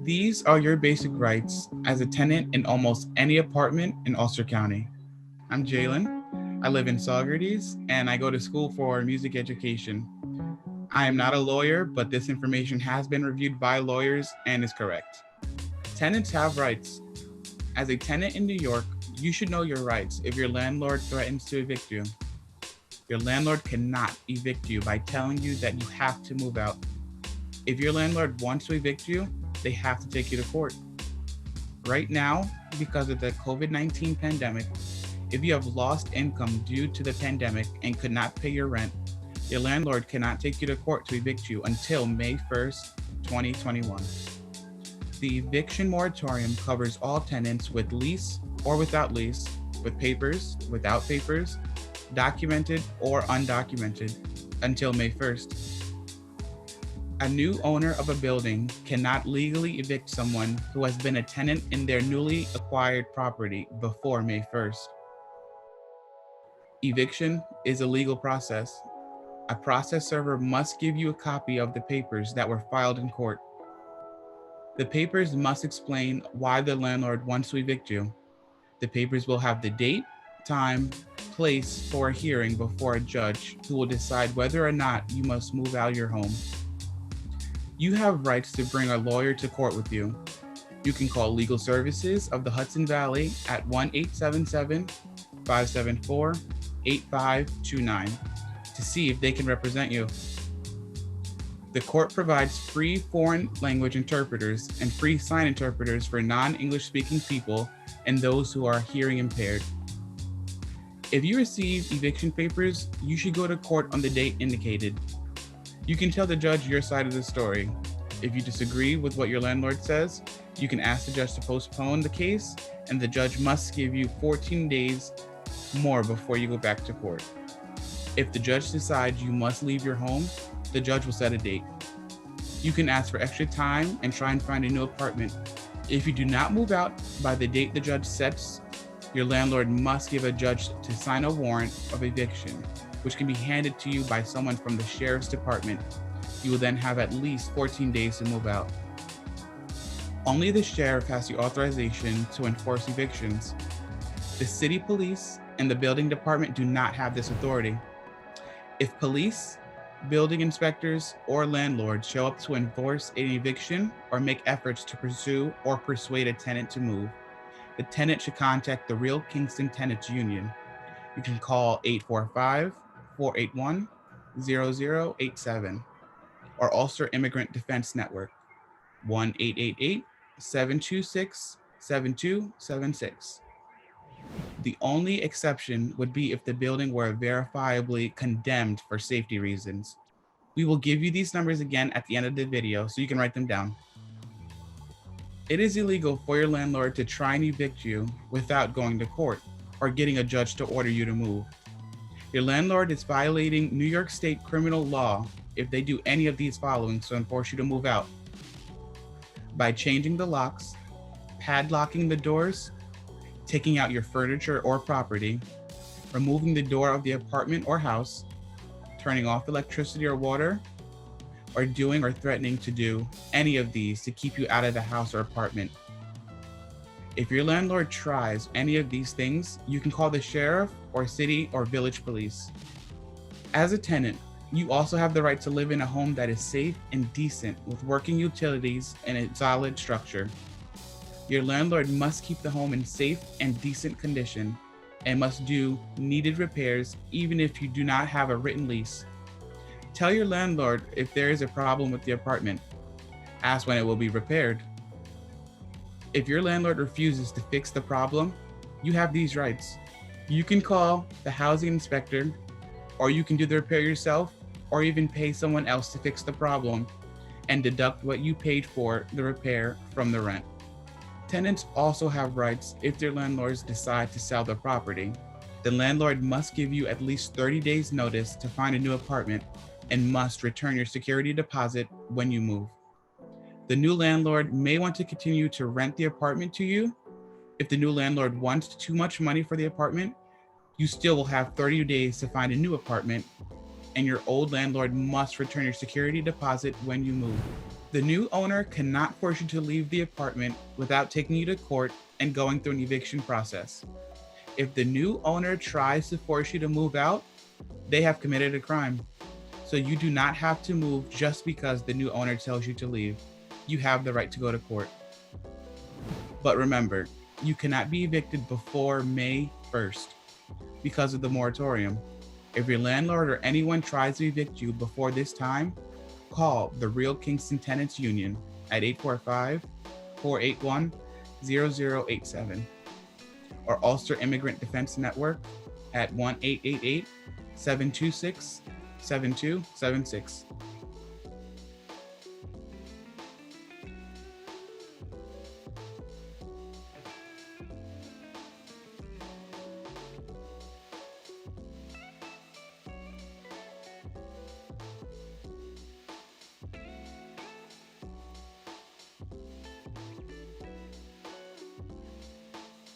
These are your basic rights as a tenant in almost any apartment in Ulster County. I'm Jalen. I live in Saugerties and I go to school for music education. I am not a lawyer, but this information has been reviewed by lawyers and is correct. Tenants have rights. As a tenant in New York, you should know your rights if your landlord threatens to evict you. Your landlord cannot evict you by telling you that you have to move out. If your landlord wants to evict you, they have to take you to court. Right now, because of the COVID-19 pandemic, if you have lost income due to the pandemic and could not pay your rent, your landlord cannot take you to court to evict you until May 1st, 2021. The eviction moratorium covers all tenants with lease or without lease, with papers, without papers, documented or undocumented, until May 1st. A new owner of a building cannot legally evict someone who has been a tenant in their newly acquired property before May 1st. Eviction is a legal process. A process server must give you a copy of the papers that were filed in court. The papers must explain why the landlord wants to evict you. The papers will have the date, time, place for a hearing before a judge who will decide whether or not you must move out of your home. You have rights to bring a lawyer to court with you. You can call Legal Services of the Hudson Valley at 1-877-574-8529 to see if they can represent you. The court provides free foreign language interpreters and free sign interpreters for non-English speaking people and those who are hearing impaired. If you receive eviction papers, you should go to court on the date indicated. You can tell the judge your side of the story. If you disagree with what your landlord says, you can ask the judge to postpone the case, and the judge must give you 14 days more before you go back to court. If the judge decides you must leave your home, the judge will set a date. You can ask for extra time and try and find a new apartment. If you do not move out by the date the judge sets, your landlord must give a judge to sign a warrant of eviction, which can be handed to you by someone from the sheriff's department. You will then have at least 14 days to move out. Only the sheriff has the authorization to enforce evictions. The city police and the building department do not have this authority. If police, building inspectors, or landlords show up to enforce an eviction or make efforts to pursue or persuade a tenant to move, the tenant should contact the Real Kingston Tenants Union. You can call 845-481-0087 or Ulster Immigrant Defense Network, 1-888-726-7276. The only exception would be if the building were verifiably condemned for safety reasons. We will give you these numbers again at the end of the video so you can write them down. It is illegal for your landlord to try and evict you without going to court or getting a judge to order you to move. Your landlord is violating New York State criminal law if they do any of these following to enforce you to move out: by changing the locks, padlocking the doors, taking out your furniture or property, removing the door of the apartment or house, turning off electricity or water, or doing or threatening to do any of these to keep you out of the house or apartment. If your landlord tries any of these things, you can call the sheriff or city or village police. As a tenant, you also have the right to live in a home that is safe and decent with working utilities and a solid structure. Your landlord must keep the home in safe and decent condition and must do needed repairs even if you do not have a written lease. Tell your landlord if there is a problem with the apartment. Ask when it will be repaired. If your landlord refuses to fix the problem, you have these rights. You can call the housing inspector, or you can do the repair yourself, or even pay someone else to fix the problem and deduct what you paid for the repair from the rent. Tenants also have rights if their landlords decide to sell their property. The landlord must give you at least 30 days notice to find a new apartment and must return your security deposit when you move. The new landlord may want to continue to rent the apartment to you. If the new landlord wants too much money for the apartment, you still will have 30 days to find a new apartment, and your old landlord must return your security deposit when you move. The new owner cannot force you to leave the apartment without taking you to court and going through an eviction process. If the new owner tries to force you to move out, they have committed a crime. So you do not have to move just because the new owner tells you to leave. You have the right to go to court. But remember, you cannot be evicted before May 1st because of the moratorium. If your landlord or anyone tries to evict you before this time, call the Real Kingston Tenants Union at 845-481-0087 or Ulster Immigrant Defense Network at 1-888-726-7276.